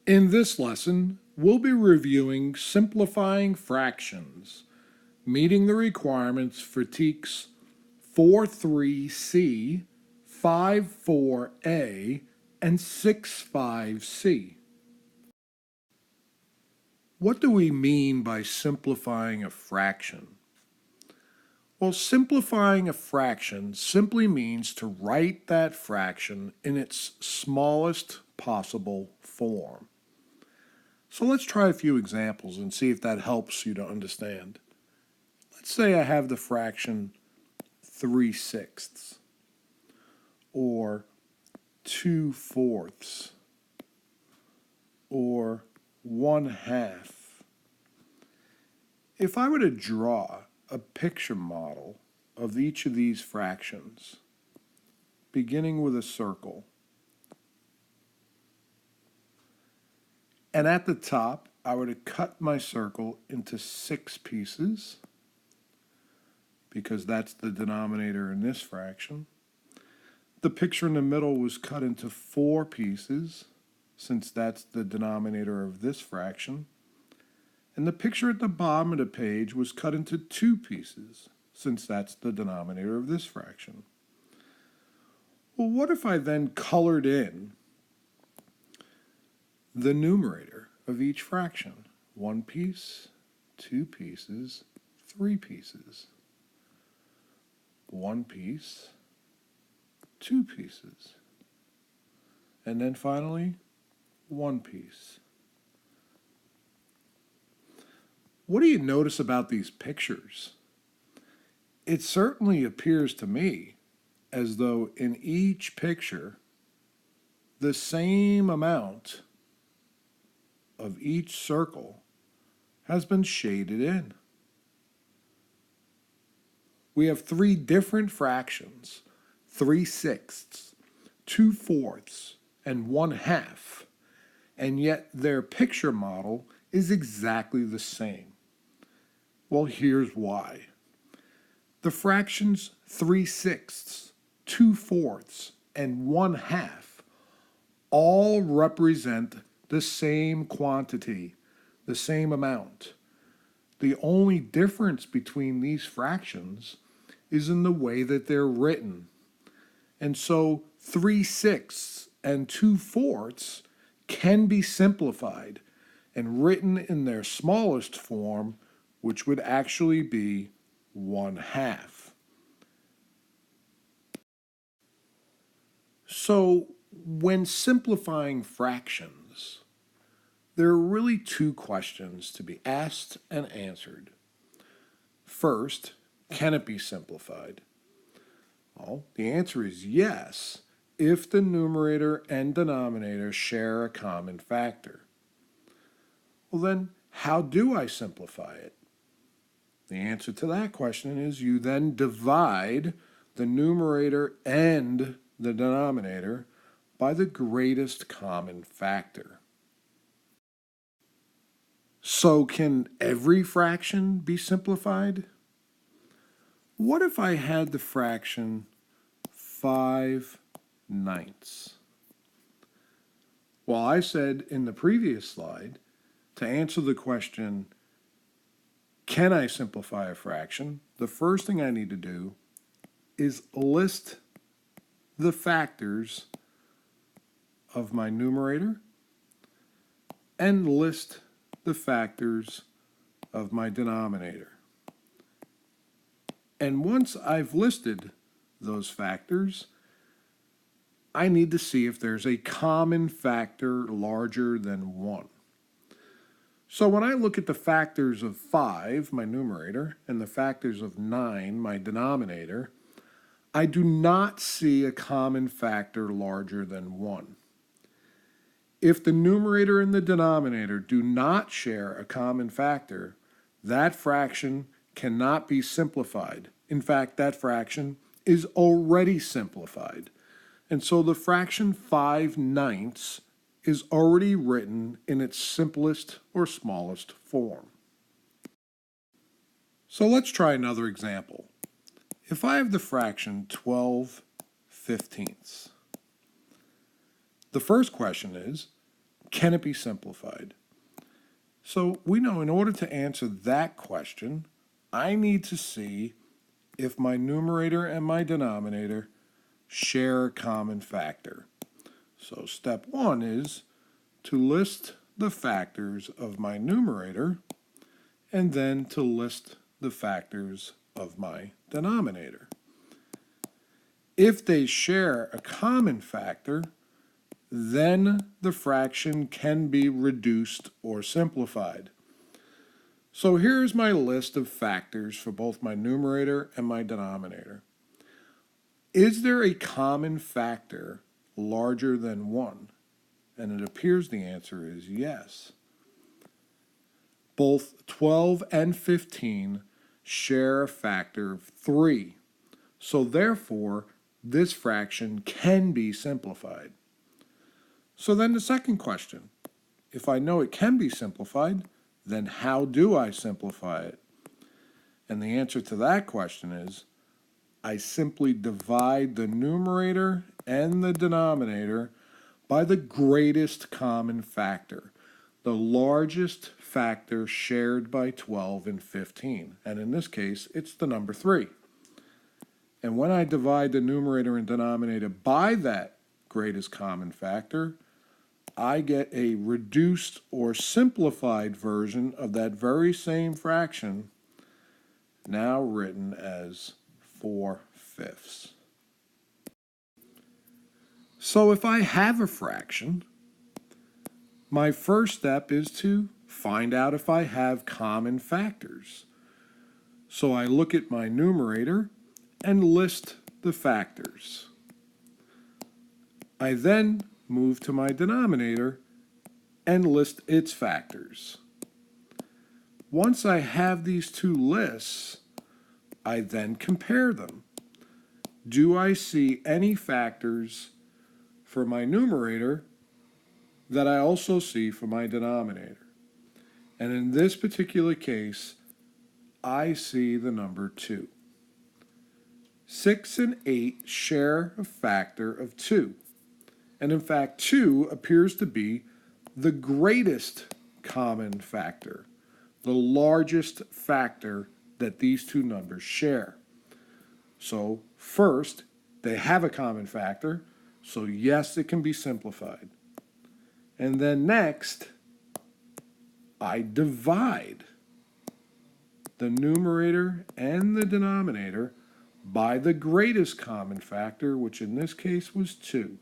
In this lesson, we'll be reviewing simplifying fractions, meeting the requirements for TEKS 43C, 54A, and 65C. What do we mean by simplifying a fraction? Well, simplifying a fraction simply means to write that fraction in its smallest possible form. So let's try a few examples and see if that helps you to understand. Let's say I have the fraction 3/6 or 2/4 or 1/2. If I were to draw a picture model of each of these fractions, beginning with a circle, and at the top, I were to cut my circle into 6 pieces, because that's the denominator in this fraction. The picture in the middle was cut into 4 pieces, since that's the denominator of this fraction. And the picture at the bottom of the page was cut into 2 pieces, since that's the denominator of this fraction. Well, what if I then colored in the numerator of each fraction? 1 piece, 2 pieces, 3 pieces. 1 piece, 2 pieces. And then finally, 1 piece. What do you notice about these pictures? It certainly appears to me as though in each picture, the same amount of each circle has been shaded in. We have 3 different fractions, 3/6, 2/4, and 1/2, and yet their picture model is exactly the same. Well, here's why. The fractions 3/6, 2/4, and 1/2 all represent the same quantity, the same amount. The only difference between these fractions is in the way that they're written. And so 3/6 and 2/4 can be simplified and written in their smallest form, which would actually be 1/2. So when simplifying fractions, there are really 2 questions to be asked and answered. First, can it be simplified? Well, the answer is yes, if the numerator and denominator share a common factor. Well then, how do I simplify it? The answer to that question is you then divide the numerator and the denominator by the greatest common factor. So can every fraction be simplified? What if I had the fraction 5/9? Well, I said in the previous slide, to answer the question, can I simplify a fraction? The first thing I need to do is list the factors of my numerator and list the factors of my denominator. And once I've listed those factors, I need to see if there's a common factor larger than 1. So when I look at the factors of 5, my numerator, and the factors of 9, my denominator, I do not see a common factor larger than 1. If the numerator and the denominator do not share a common factor, that fraction cannot be simplified. In fact, that fraction is already simplified. And so the fraction 5/9 is already written in its simplest or smallest form. So let's try another example. If I have the fraction 12/15, the first question is, can it be simplified? So we know in order to answer that question, I need to see if my numerator and my denominator share a common factor. So step one is to list the factors of my numerator and then to list the factors of my denominator. If they share a common factor, then the fraction can be reduced or simplified. So here's my list of factors for both my numerator and my denominator. Is there a common factor larger than 1? And it appears the answer is yes. Both 12 and 15 share a factor of 3. So therefore, this fraction can be simplified. So then the second question, if I know it can be simplified, then how do I simplify it? And the answer to that question is, I simply divide the numerator and the denominator by the greatest common factor, the largest factor shared by 12 and 15. And in this case, it's the number 3. And when I divide the numerator and denominator by that greatest common factor, I get a reduced or simplified version of that very same fraction, now written as 4/5. So if I have a fraction, my first step is to find out if I have common factors. So I look at my numerator and list the factors. I then move to my denominator and list its factors. Once I have these two lists, I then compare them. Do I see any factors for my numerator that I also see for my denominator? And in this particular case, I see the number 2. 6 and 8 share a factor of 2. And in fact, 2 appears to be the greatest common factor, the largest factor that these two numbers share. So first, they have a common factor, so yes, it can be simplified. And then next, I divide the numerator and the denominator by the greatest common factor, which in this case was 2.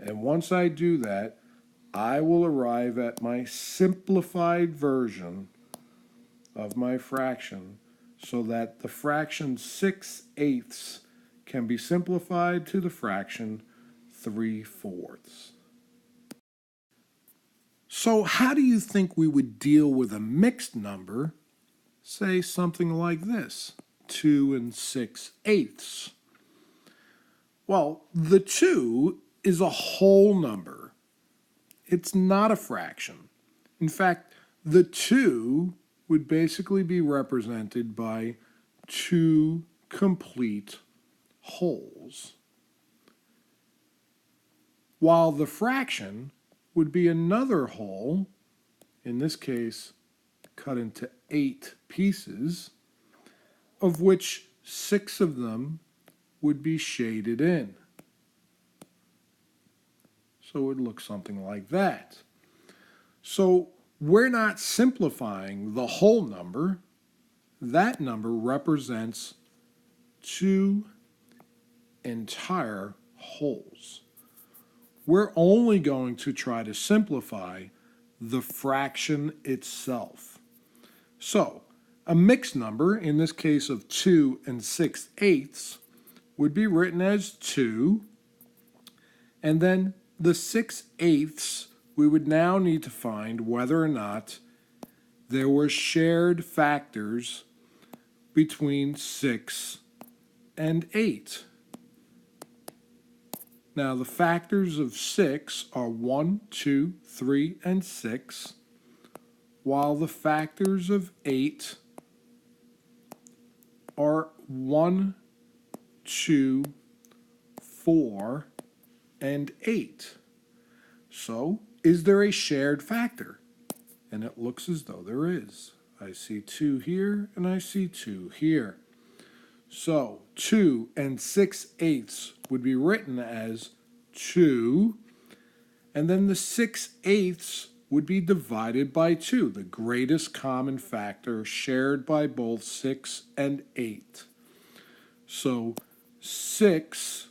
And once I do that, I will arrive at my simplified version of my fraction so that the fraction 6/8 can be simplified to the fraction 3/4. So how do you think we would deal with a mixed number, say something like this, 2 and 6/8? Well, the 2 is a whole number. It's not a fraction. In fact, the 2 would basically be represented by 2 complete wholes, while the fraction would be another whole, in this case cut into 8 pieces, of which 6 of them would be shaded in. So it would look something like that. So we're not simplifying the whole number. That number represents 2 entire wholes. We're only going to try to simplify the fraction itself. So a mixed number, in this case of 2 and 6/8, would be written as 2, and then the 6/8 we would now need to find whether or not there were shared factors between 6 and 8. Now the factors of 6 are 1, 2, 3, and 6, while the factors of 8 are 1, 2, 4, and 8. So is there a shared factor? And it looks as though there is. I see 2 here, and I see 2 here. So 2 and 6/8 would be written as 2, and then the 6/8 would be divided by 2, the greatest common factor shared by both 6 and 8. So 6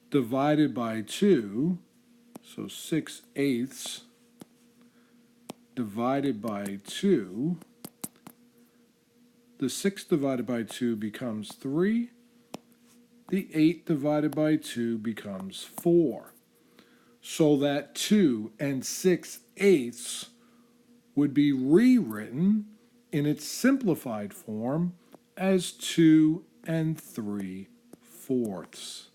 divided by 2, so 6/8 divided by 2, the 6 divided by 2 becomes 3. The 8 divided by 2 becomes 4. So that 2 and 6/8 would be rewritten in its simplified form as 2 and 3/4.